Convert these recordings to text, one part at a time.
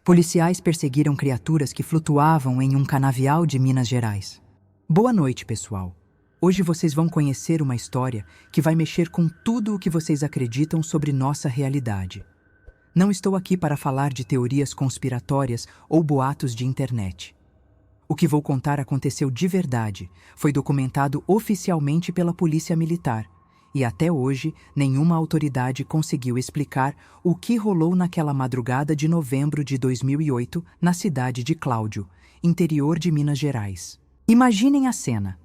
Policiais perseguiram criaturas que flutuavam em um canavial de Minas Gerais. Boa noite, pessoal. Hoje vocês vão conhecer uma história que vai mexer com tudo o que vocês acreditam sobre nossa realidade. Não estou aqui para falar de teorias conspiratórias ou boatos de internet. O que vou contar aconteceu de verdade, foi documentado oficialmente pela Polícia Militar, e até hoje nenhuma autoridade conseguiu explicar o que rolou naquela madrugada de novembro de 2008 na cidade de Cláudio, interior de Minas Gerais. Imaginem a cena.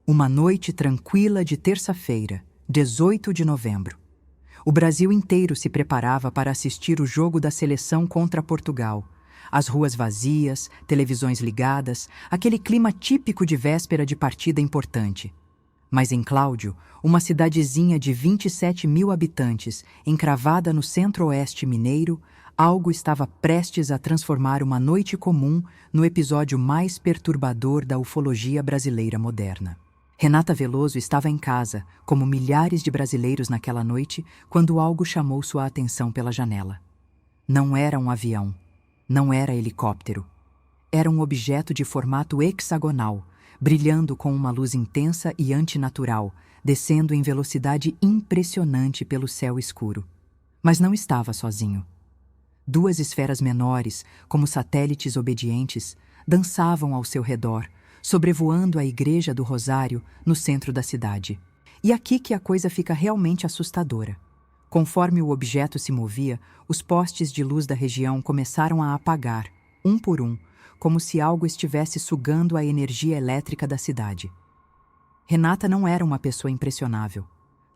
Uma noite tranquila de terça-feira, 18 de novembro. O Brasil inteiro se preparava para assistir o jogo da seleção contra Portugal. As ruas vazias, televisões ligadas, aquele clima típico de véspera de partida importante. Mas em Cláudio, uma cidadezinha de 27 mil habitantes, encravada no centro-oeste mineiro, algo estava prestes a transformar uma noite comum no episódio mais perturbador da ufologia brasileira moderna. Renata Veloso estava em casa, como milhares de brasileiros naquela noite, quando algo chamou sua atenção pela janela. Não era um avião, não era helicóptero. Era um objeto de formato hexagonal, brilhando com uma luz intensa e antinatural, descendo em velocidade impressionante pelo céu escuro. Mas não estava sozinho. Duas esferas menores, como satélites obedientes, dançavam ao seu redor, sobrevoando a Igreja do Rosário no centro da cidade. E aqui que a coisa fica realmente assustadora. Conforme o objeto se movia, os postes de luz da região começaram a apagar, um por um, como se algo estivesse sugando a energia elétrica da cidade. Renata não era uma pessoa impressionável.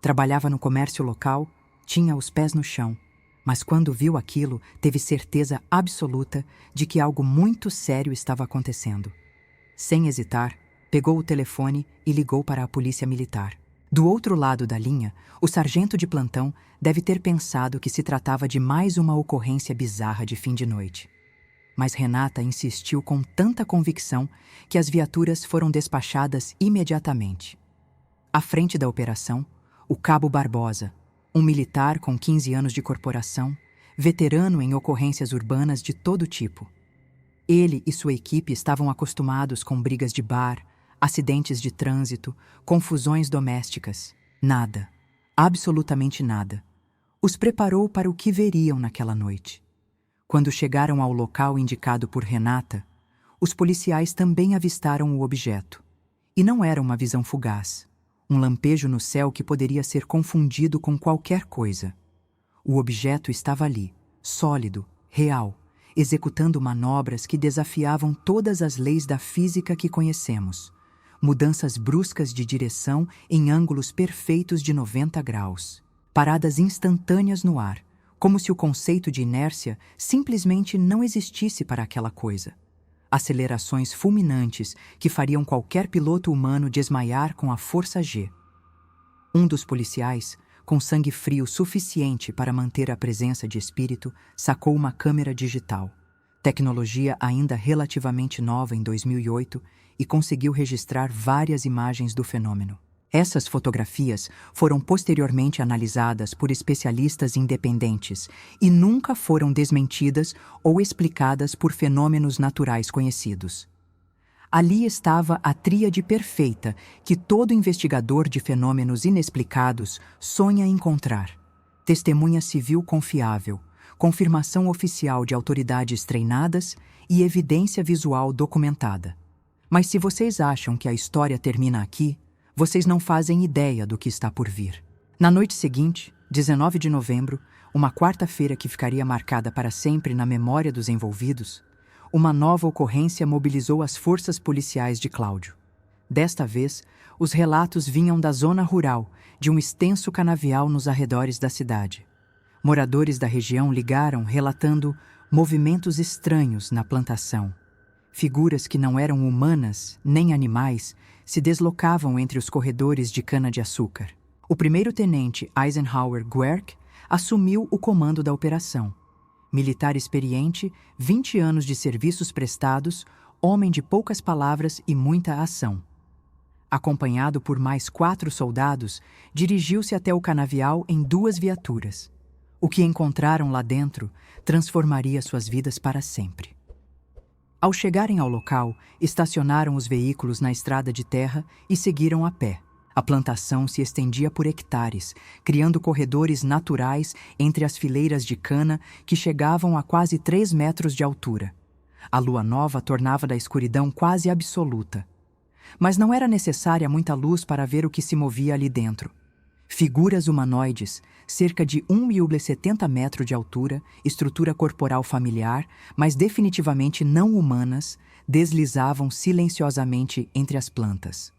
Trabalhava no comércio local, tinha os pés no chão, mas quando viu aquilo, teve certeza absoluta de que algo muito sério estava acontecendo. Sem hesitar, pegou o telefone e ligou para a Polícia Militar. Do outro lado da linha, o sargento de plantão deve ter pensado que se tratava de mais uma ocorrência bizarra de fim de noite. Mas Renata insistiu com tanta convicção que as viaturas foram despachadas imediatamente. À frente da operação, o Cabo Barbosa, um militar com 15 anos de corporação, veterano em ocorrências urbanas de todo tipo. Ele e sua equipe estavam acostumados com brigas de bar, acidentes de trânsito, confusões domésticas. Nada, absolutamente nada, os preparou para o que veriam naquela noite. Quando chegaram ao local indicado por Renata, os policiais também avistaram o objeto. E não era uma visão fugaz, um lampejo no céu que poderia ser confundido com qualquer coisa. O objeto estava ali, sólido, real, executando manobras que desafiavam todas as leis da física que conhecemos. Mudanças bruscas de direção em ângulos perfeitos de 90 graus. Paradas instantâneas no ar, como se o conceito de inércia simplesmente não existisse para aquela coisa. Acelerações fulminantes que fariam qualquer piloto humano desmaiar com a força G. Um dos policiais, com sangue frio suficiente para manter a presença de espírito, sacou uma câmera digital, tecnologia ainda relativamente nova em 2008, e conseguiu registrar várias imagens do fenômeno. Essas fotografias foram posteriormente analisadas por especialistas independentes e nunca foram desmentidas ou explicadas por fenômenos naturais conhecidos. Ali estava a tríade perfeita que todo investigador de fenômenos inexplicados sonha encontrar: testemunha civil confiável, confirmação oficial de autoridades treinadas e evidência visual documentada. Mas se vocês acham que a história termina aqui, vocês não fazem ideia do que está por vir. Na noite seguinte, 19 de novembro, uma quarta-feira que ficaria marcada para sempre na memória dos envolvidos, uma nova ocorrência mobilizou as forças policiais de Cláudio. Desta vez, os relatos vinham da zona rural, de um extenso canavial nos arredores da cidade. Moradores da região ligaram relatando movimentos estranhos na plantação. Figuras que não eram humanas nem animais se deslocavam entre os corredores de cana-de-açúcar. O primeiro-tenente Eisenhower Guerck assumiu o comando da operação. Militar experiente, 20 anos de serviços prestados, homem de poucas palavras e muita ação. Acompanhado por mais 4 soldados, dirigiu-se até o canavial em 2 viaturas. O que encontraram lá dentro transformaria suas vidas para sempre. Ao chegarem ao local, estacionaram os veículos na estrada de terra e seguiram a pé. A plantação se estendia por hectares, criando corredores naturais entre as fileiras de cana que chegavam a quase 3 metros de altura. A lua nova tornava da escuridão quase absoluta. Mas não era necessária muita luz para ver o que se movia ali dentro. Figuras humanoides, cerca de 1,70 m de altura, estrutura corporal familiar, mas definitivamente não humanas, deslizavam silenciosamente entre as plantas.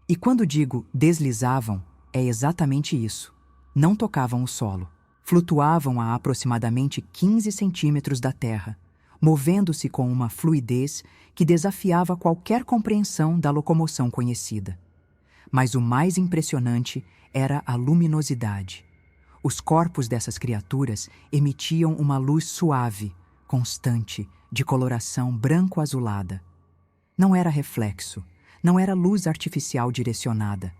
E quando digo deslizavam, é exatamente isso. Não tocavam o solo. Flutuavam a aproximadamente 15 centímetros da terra, movendo-se com uma fluidez que desafiava qualquer compreensão da locomoção conhecida. Mas o mais impressionante era a luminosidade. Os corpos dessas criaturas emitiam uma luz suave, constante, de coloração branco-azulada. Não era reflexo, não era luz artificial direcionada.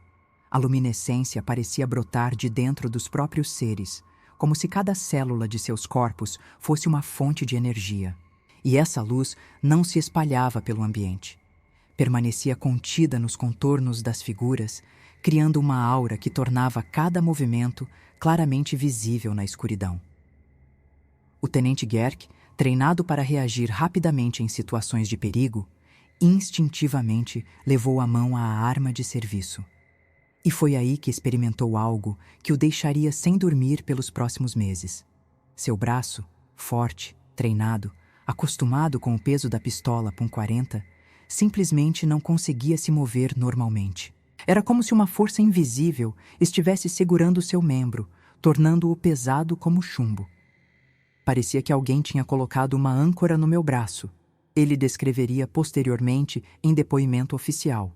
A luminescência parecia brotar de dentro dos próprios seres, como se cada célula de seus corpos fosse uma fonte de energia. E essa luz não se espalhava pelo ambiente. Permanecia contida nos contornos das figuras, criando uma aura que tornava cada movimento claramente visível na escuridão. O tenente Gerck, treinado para reagir rapidamente em situações de perigo, instintivamente levou a mão à arma de serviço. E foi aí que experimentou algo que o deixaria sem dormir pelos próximos meses. Seu braço, forte, treinado, acostumado com o peso da pistola .40, simplesmente não conseguia se mover normalmente. Era como se uma força invisível estivesse segurando seu membro, tornando-o pesado como chumbo. Parecia que alguém tinha colocado uma âncora no meu braço. Ele descreveria posteriormente em depoimento oficial.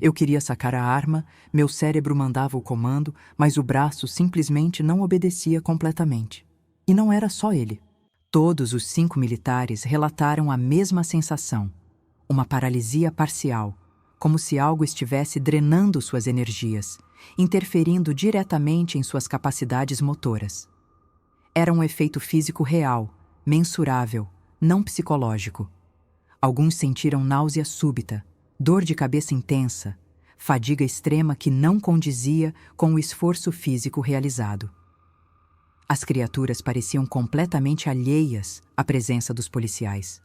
Eu queria sacar a arma, meu cérebro mandava o comando, mas o braço simplesmente não obedecia completamente. E não era só ele. Todos os 5 militares relataram a mesma sensação, uma paralisia parcial, como se algo estivesse drenando suas energias, interferindo diretamente em suas capacidades motoras. Era um efeito físico real, mensurável, não psicológico. Alguns sentiram náusea súbita, dor de cabeça intensa, fadiga extrema que não condizia com o esforço físico realizado. As criaturas pareciam completamente alheias à presença dos policiais.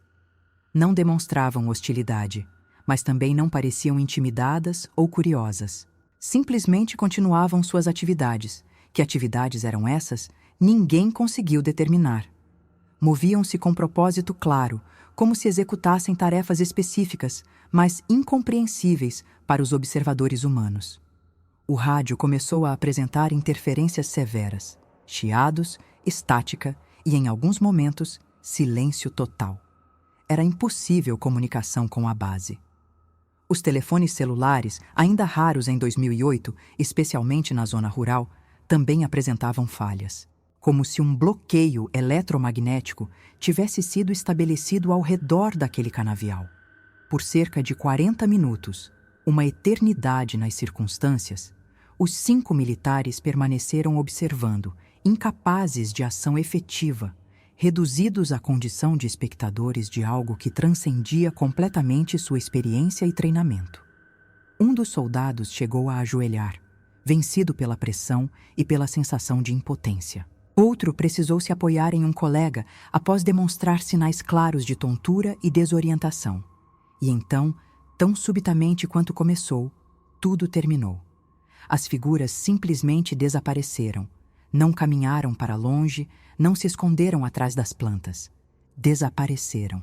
Não demonstravam hostilidade, mas também não pareciam intimidadas ou curiosas. Simplesmente continuavam suas atividades. Que atividades eram essas, ninguém conseguiu determinar. Moviam-se com propósito claro, como se executassem tarefas específicas, mas incompreensíveis para os observadores humanos. O rádio começou a apresentar interferências severas, chiados, estática e, em alguns momentos, silêncio total. Era impossível comunicação com a base. Os telefones celulares, ainda raros em 2008, especialmente na zona rural, também apresentavam falhas, como se um bloqueio eletromagnético tivesse sido estabelecido ao redor daquele canavial. Por cerca de 40 minutos, uma eternidade nas circunstâncias, os 5 militares permaneceram observando, incapazes de ação efetiva, reduzidos à condição de espectadores de algo que transcendia completamente sua experiência e treinamento. Um dos soldados chegou a ajoelhar, vencido pela pressão e pela sensação de impotência. Outro precisou se apoiar em um colega após demonstrar sinais claros de tontura e desorientação. E então, tão subitamente quanto começou, tudo terminou. As figuras simplesmente desapareceram. Não caminharam para longe, não se esconderam atrás das plantas. Desapareceram.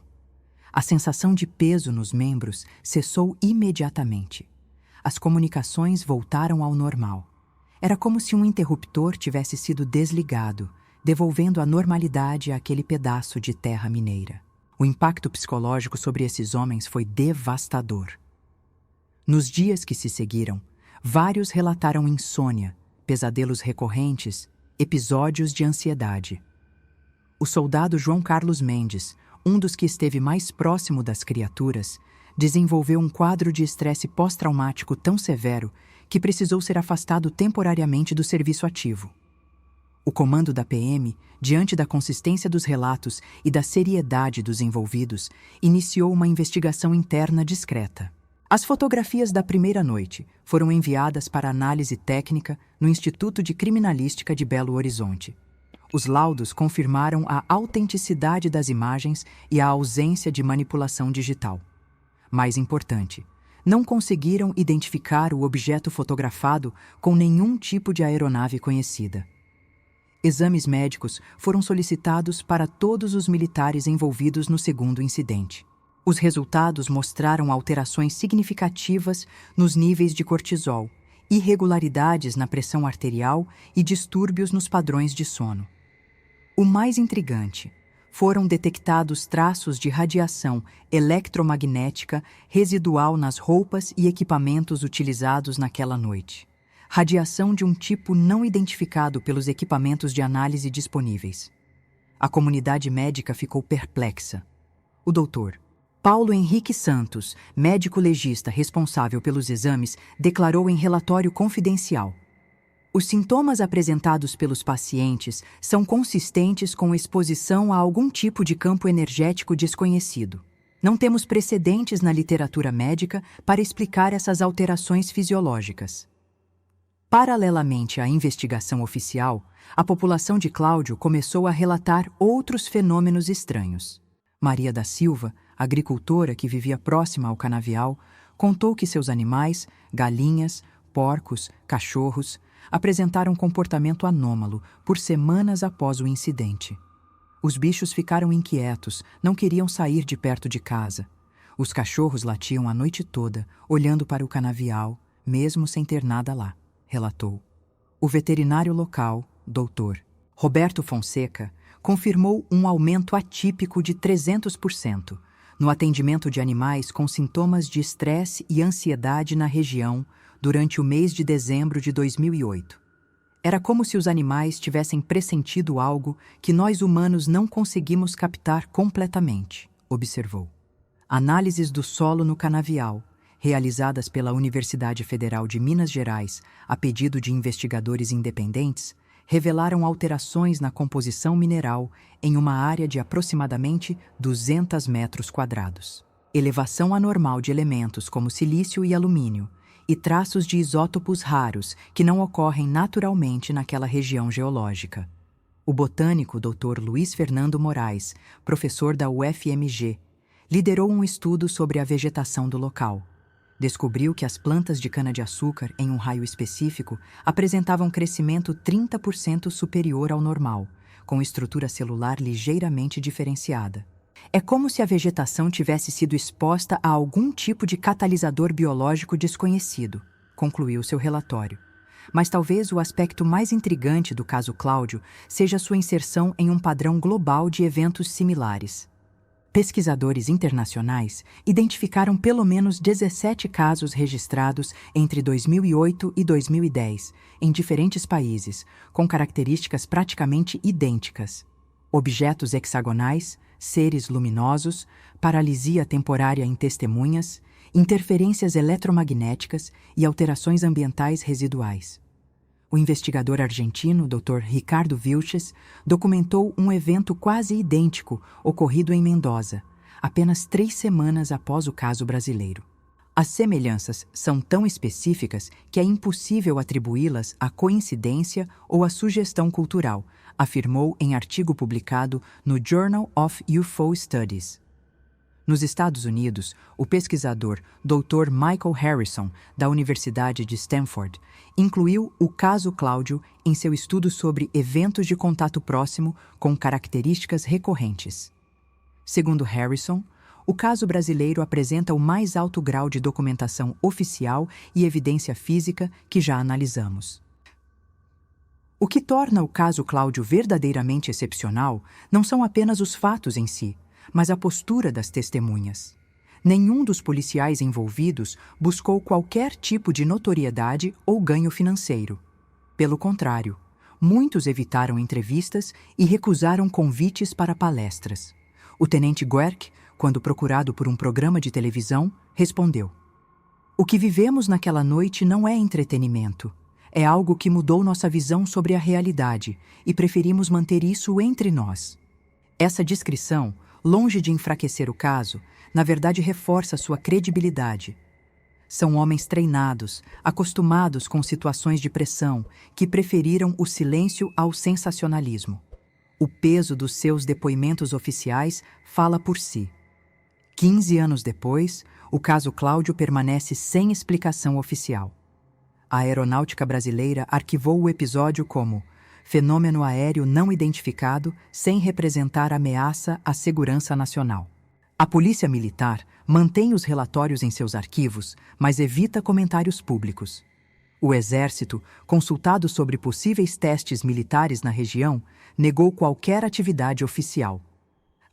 A sensação de peso nos membros cessou imediatamente. As comunicações voltaram ao normal. Era como se um interruptor tivesse sido desligado, devolvendo a normalidade àquele pedaço de terra mineira. O impacto psicológico sobre esses homens foi devastador. Nos dias que se seguiram, vários relataram insônia, pesadelos recorrentes, episódios de ansiedade. O soldado João Carlos Mendes, um dos que esteve mais próximo das criaturas, desenvolveu um quadro de estresse pós-traumático tão severo que precisou ser afastado temporariamente do serviço ativo. O comando da PM, diante da consistência dos relatos e da seriedade dos envolvidos, iniciou uma investigação interna discreta. As fotografias da primeira noite foram enviadas para análise técnica no Instituto de Criminalística de Belo Horizonte. Os laudos confirmaram a autenticidade das imagens e a ausência de manipulação digital. Mais importante, não conseguiram identificar o objeto fotografado com nenhum tipo de aeronave conhecida. Exames médicos foram solicitados para todos os militares envolvidos no segundo incidente. Os resultados mostraram alterações significativas nos níveis de cortisol, irregularidades na pressão arterial e distúrbios nos padrões de sono. O mais intrigante, foram detectados traços de radiação eletromagnética residual nas roupas e equipamentos utilizados naquela noite. Radiação de um tipo não identificado pelos equipamentos de análise disponíveis. A comunidade médica ficou perplexa. O doutor Paulo Henrique Santos, médico legista responsável pelos exames, declarou em relatório confidencial: os sintomas apresentados pelos pacientes são consistentes com exposição a algum tipo de campo energético desconhecido. Não temos precedentes na literatura médica para explicar essas alterações fisiológicas. Paralelamente à investigação oficial, a população de Cláudio começou a relatar outros fenômenos estranhos. Maria da Silva, agricultora que vivia próxima ao canavial, contou que seus animais, galinhas, porcos, cachorros, apresentaram comportamento anômalo por semanas após o incidente. Os bichos ficaram inquietos, não queriam sair de perto de casa. Os cachorros latiam a noite toda, olhando para o canavial, mesmo sem ter nada lá, relatou. O veterinário local, Dr. Roberto Fonseca, confirmou um aumento atípico de 300% no atendimento de animais com sintomas de estresse e ansiedade na região durante o mês de dezembro de 2008. Era como se os animais tivessem pressentido algo que nós humanos não conseguimos captar completamente, observou. Análises do solo no canavial, realizadas pela Universidade Federal de Minas Gerais a pedido de investigadores independentes, revelaram alterações na composição mineral em uma área de aproximadamente 200 metros quadrados. Elevação anormal de elementos como silício e alumínio, e traços de isótopos raros que não ocorrem naturalmente naquela região geológica. O botânico Dr. Luiz Fernando Moraes, professor da UFMG, liderou um estudo sobre a vegetação do local. Descobriu que as plantas de cana-de-açúcar, em um raio específico, apresentavam crescimento 30% superior ao normal, com estrutura celular ligeiramente diferenciada. É como se a vegetação tivesse sido exposta a algum tipo de catalisador biológico desconhecido, concluiu seu relatório. Mas talvez o aspecto mais intrigante do caso Cláudio seja sua inserção em um padrão global de eventos similares. Pesquisadores internacionais identificaram pelo menos 17 casos registrados entre 2008 e 2010, em diferentes países, com características praticamente idênticas. Objetos hexagonais, seres luminosos, paralisia temporária em testemunhas, interferências eletromagnéticas e alterações ambientais residuais. O investigador argentino, Dr. Ricardo Vilches, documentou um evento quase idêntico ocorrido em Mendoza, apenas 3 semanas após o caso brasileiro. As semelhanças são tão específicas que é impossível atribuí-las à coincidência ou à sugestão cultural, afirmou em artigo publicado no Journal of UFO Studies. Nos Estados Unidos, o pesquisador Dr. Michael Harrison, da Universidade de Stanford, incluiu o caso Cláudio em seu estudo sobre eventos de contato próximo com características recorrentes. Segundo Harrison, o caso brasileiro apresenta o mais alto grau de documentação oficial e evidência física que já analisamos. O que torna o caso Cláudio verdadeiramente excepcional não são apenas os fatos em si, mas a postura das testemunhas. Nenhum dos policiais envolvidos buscou qualquer tipo de notoriedade ou ganho financeiro. Pelo contrário, muitos evitaram entrevistas e recusaram convites para palestras. O tenente Guerck, quando procurado por um programa de televisão, respondeu: "O que vivemos naquela noite não é entretenimento. É algo que mudou nossa visão sobre a realidade e preferimos manter isso entre nós. Essa descrição, longe de enfraquecer o caso, na verdade reforça sua credibilidade. São homens treinados, acostumados com situações de pressão, que preferiram o silêncio ao sensacionalismo. O peso dos seus depoimentos oficiais fala por si. 15 anos depois, o caso Cláudio permanece sem explicação oficial. A Aeronáutica Brasileira arquivou o episódio como fenômeno aéreo não identificado sem representar ameaça à segurança nacional. A Polícia Militar mantém os relatórios em seus arquivos, mas evita comentários públicos. O Exército, consultado sobre possíveis testes militares na região, negou qualquer atividade oficial.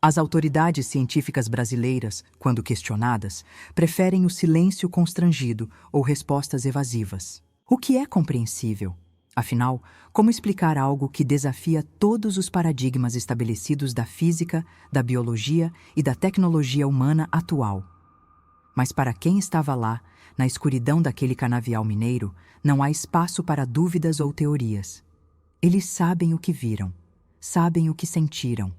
As autoridades científicas brasileiras, quando questionadas, preferem o silêncio constrangido ou respostas evasivas. O que é compreensível? Afinal, como explicar algo que desafia todos os paradigmas estabelecidos da física, da biologia e da tecnologia humana atual? Mas para quem estava lá, na escuridão daquele canavial mineiro, não há espaço para dúvidas ou teorias. Eles sabem o que viram, sabem o que sentiram,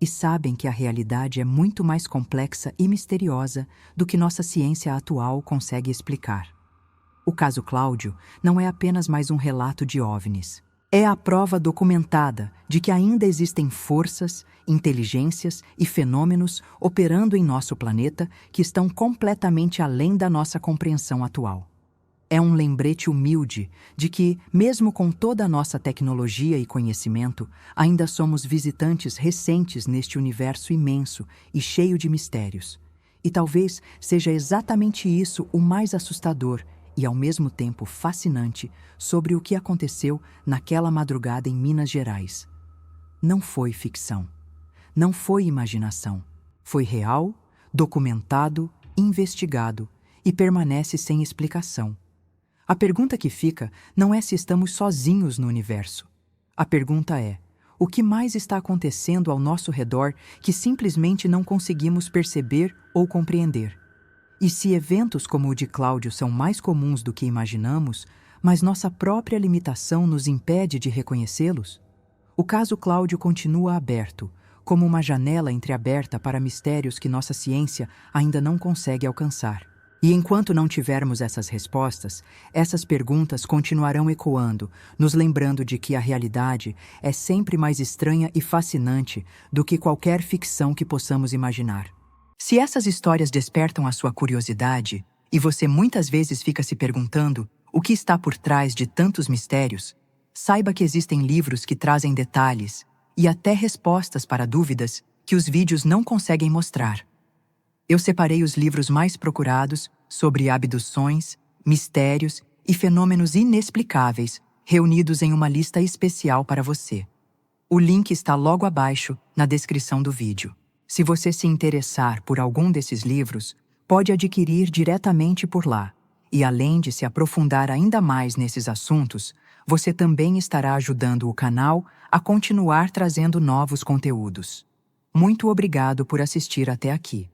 e sabem que a realidade é muito mais complexa e misteriosa do que nossa ciência atual consegue explicar. O caso Cláudio não é apenas mais um relato de OVNIs. É a prova documentada de que ainda existem forças, inteligências e fenômenos operando em nosso planeta que estão completamente além da nossa compreensão atual. É um lembrete humilde de que, mesmo com toda a nossa tecnologia e conhecimento, ainda somos visitantes recentes neste universo imenso e cheio de mistérios. E talvez seja exatamente isso o mais assustador e ao mesmo tempo fascinante sobre o que aconteceu naquela madrugada em Minas Gerais. Não foi ficção. Não foi imaginação. Foi real, documentado, investigado e permanece sem explicação. A pergunta que fica não é se estamos sozinhos no universo. A pergunta é: o que mais está acontecendo ao nosso redor que simplesmente não conseguimos perceber ou compreender? E se eventos como o de Cláudio são mais comuns do que imaginamos, mas nossa própria limitação nos impede de reconhecê-los? O caso Cláudio continua aberto, como uma janela entreaberta para mistérios que nossa ciência ainda não consegue alcançar. E enquanto não tivermos essas respostas, essas perguntas continuarão ecoando, nos lembrando de que a realidade é sempre mais estranha e fascinante do que qualquer ficção que possamos imaginar. Se essas histórias despertam a sua curiosidade, e você muitas vezes fica se perguntando o que está por trás de tantos mistérios, saiba que existem livros que trazem detalhes e até respostas para dúvidas que os vídeos não conseguem mostrar. Eu separei os livros mais procurados sobre abduções, mistérios e fenômenos inexplicáveis, reunidos em uma lista especial para você. O link está logo abaixo, na descrição do vídeo. Se você se interessar por algum desses livros, pode adquirir diretamente por lá. E além de se aprofundar ainda mais nesses assuntos, você também estará ajudando o canal a continuar trazendo novos conteúdos. Muito obrigado por assistir até aqui.